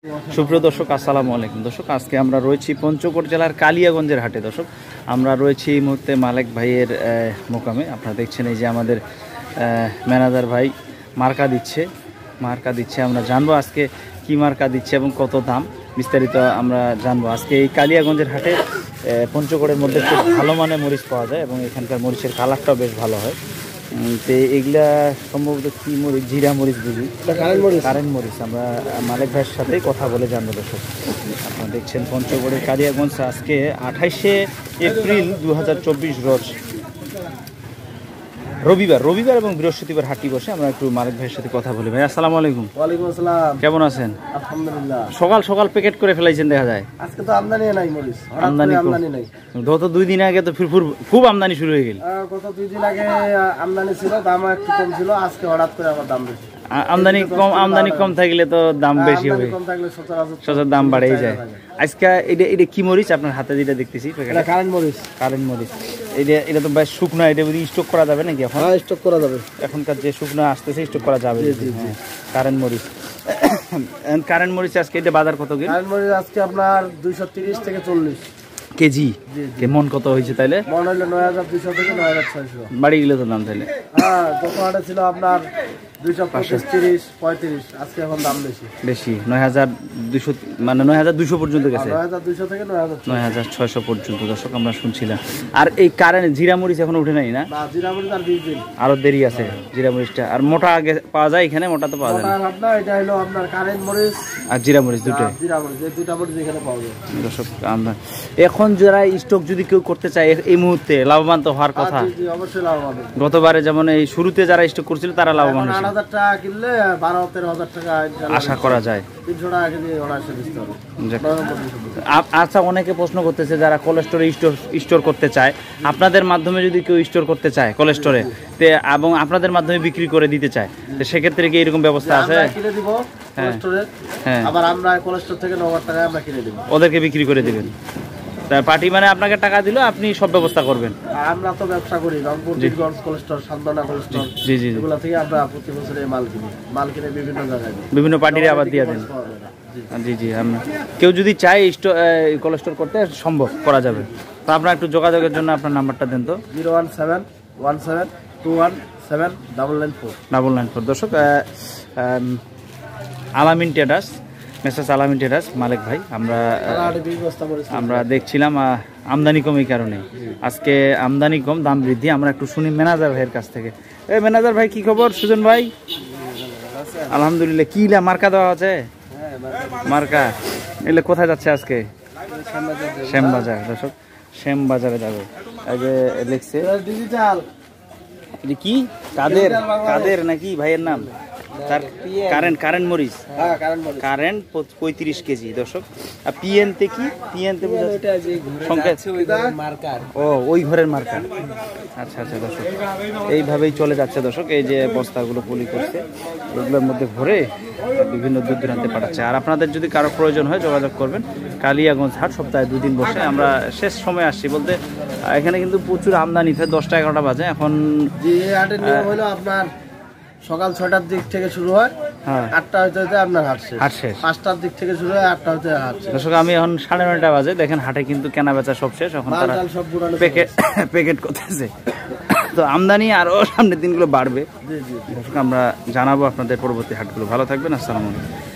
সুপ্রিয় দর্শক, আসসালামু আলাইকুম। দর্শক, আজকে আমরা রয়েছি পঞ্চগড় জেলার কালিয়াগঞ্জের হাটে। দর্শক, আমরা রয়েছি এই মুহূর্তে মালেক ভাইয়ের মোকামে। আপনারা দেখছেন এই যে আমাদের ম্যানেজার ভাই মার্কা দিচ্ছে। আমরা জানবো আজকে কি মার্কা দিচ্ছে এবং কত দাম, বিস্তারিত আমরা জানবো। আজকে এই কালিয়াগঞ্জের হাটে পঞ্চগড়ের মধ্যে খুব ভালো মানের মরিচ পাওয়া যায় এবং এখানকার মরিচের কালারটাও বেশ ভালো হয়। তো এগুলা সম্ভবত কি মরিচ, জিরা মরিচ বুঝি, কারেন্ট মরিচ। আমরা মালিক ভাইয়ের সাথেই কথা বলে জানবো। দর্শক, আপনারা দেখছেন পঞ্চগড়ের কালিয়াগঞ্জ। আজকে 28শে এপ্রিল 2024 রোজ রবিবার এবং বৃহস্পতিবার হাটটি বসে। আমরা একটু মালিক ভাইয়ের সাথে কথা বলি। ভাই, আসসালামু আলাইকুম। ওয়ালাইকুম আসসালাম। কেমন আছেন? আলহামদুলিল্লাহ। সকাল সকাল প্যাকেট করে ফেলাইছেন দেখা যায়। আজকে তো আমদানি নাই মরিচ, আমদানি নাই। গত 2 দিন আগে তো খুব আমদানি শুরু হয়ে গেল। গত 2 দিন আগে আমদানি ছিল, দাম একটু কম ছিল। আজকে হঠাৎ করে আবার দাম বেশি। আমদানি কম থাকলে তো দাম বেশি হবে, সচরাচর দাম বাড়েই যায়। আজকে এটা কি মরিচ আপনার হাতে যেটা দেখতেছি? কারেন্ট মরিচ। এটা তো বেশ শুকনো, এটা যদি স্টক করা যাবে নাকি এখন? হ্যাঁ, স্টক করা যাবে। এখনকার যে শুকনো আসতেছে স্টক করা যাবে। কারেন্ট মরিচ আজকে এটা বাজার কত? কারেন্ট মরিচ আজকে আপনার 230 থেকে 40 কেজি। মন কত হয়েছে তাইলে? মন হইলো 9200 থেকে 9600। বাড়ি গেলে তো দাম তাইলে? হ্যাঁ, গত হাটে ছিল আপনার 225, 30, 35। আজকে এখন দাম বেশি 9200, মানে 9200 পর্যন্ত গেছে। 9200 থেকে 9600 পর্যন্ত। দর্শক, আমরা শুনছিলাম। আর এই কারেন্ট জিরা মরিচ এখনো উঠে নাই না? জিরা মরিচ আর 20 দিন আরো দেরি আছে জিরা মরিচটা। আর মোটা আগে পাওয়া যায় এখানে? মোটা তো পাওয়া যায় না। এটা হলো আপনার কারেন্ট মরিচ আর জিরা মরিচ দুটো। জিরা মরিচ, এই দুটো মরিচ এখানে পাওয়া যায়। দর্শক, আমরা এখন যারা স্টক যদি কেউ করতে চায় এই মুহূর্তে লাভবান তো হওয়ার কথা। জি, অবশ্যই লাভবান। গতবারে যেমন এই শুরুতে যারা স্টক করছিল তারা লাভবান হয়েছে। 8,000 টাকা কিনলে 12-13,000 টাকা আশা করা যায়। 300 টাকা কেজি অনায়াসে বেচতে হবে। আচ্ছা, অনেকে প্রশ্ন করতেছে যারা কোলেস্টোরে স্টোর করতে চায়, আপনাদের মাধ্যমে যদি কেউ স্টোর করতে চায় কোলেস্টোরে এবং আপনাদের মাধ্যমে বিক্রি করে দিতে চায়, তো সেক্ষেত্রে কি এরকম ব্যবস্থা আছে? কিনে দিব কোলেস্টোরে, আবার আমরা কোলেস্টোর থেকে 9,000 টাকায় আমরা কিনে দিব, ওদেরকে বিক্রি করে দিবেন। পার্টি মানে আপনাকে টাকা দিল, আপনি সব ব্যবস্থা করবেন। আমরা তো ব্যবসা করি রংপুর জিটগঞ্জ কোলেস্টোর, সান্দনা কোলেস্টোর, জি জি, এগুলা থেকে আমরা প্রতি বছর মাল কিনে বিভিন্ন জায়গায় বিভিন্ন পার্টিরে আবার দিয়ে দেন। জি জি, কেউ যদি চায় কোলেস্টোর করতে সম্ভব করা যাবে। তো আপনার একটু যোগাযোগের জন্য আপনার নাম্বারটা দেন তো। 01717217994। দর্শক, আলামিন ট্রেডার্স, মেসার্স আলামিন ট্রেডার্স, মালিক ভাই। আমরা দেখছিলাম আমদানি কম, এই কারণে আজকে আমদানি কম, দাম বৃদ্ধি। আমরা একটু শুনি ম্যানেজার ভাইয়ের কাছ থেকে। ম্যানেজার ভাই, কি খবর? সুজন ভাই, আলহামদুলিল্লাহ। কি মার্কা দেওয়া আছে? মার্কা এলে কোথায় যাচ্ছে আজকে? শ্যামবাজার। দর্শক, শ্যামবাজারে যাবে। লিখছে কি কাদের নাকি ভাইয়ের নাম? তার কারেন্ট মরিচ, কারেন্ট 35 কেজি। দর্শক, আর পিএনতে কি? পিএনতে ও ওই ঘরের মার্কা। আচ্ছা আচ্ছা দর্শক, এইভাবেই চলে যাচ্ছে। দর্শক, এই যে বস্তাগুলো পলি করছে, এগুলোর মধ্যে ভরে বিভিন্ন দূর দূরান্তে পাঠাচ্ছে। আর আপনাদের যদি কারো প্রয়োজন হয় যোগাযোগ করবেন। কালিয়াগঞ্জ হাট সপ্তাহে 2 দিন বসে। আমরা শেষ সময় আসছি বলতে এখানে কিন্তু প্রচুর আমদানি, 10টা-11টা বাজে এখন। আপনার সকাল 6টার দিক থেকে শুরু হয়, 8টা হইতে আপনার হাট শেষ। 5টার দিক থেকে শুরু হয়, 8টা হইতে হাট শেষ। দর্শক, আমি এখন 9:30 বাজে। দেখেন হাটে কিন্তু কেনা বেচা সব শেষ। এখন তারা প্যাকেট করতেছে। তো আমদানি আরো সামনের দিনগুলো বাড়বে। দর্শক, আমরা জানাবো আপনাদের পরবর্তী হাটগুলো। ভালো থাকবেন। আসসালামু আলাইকুম।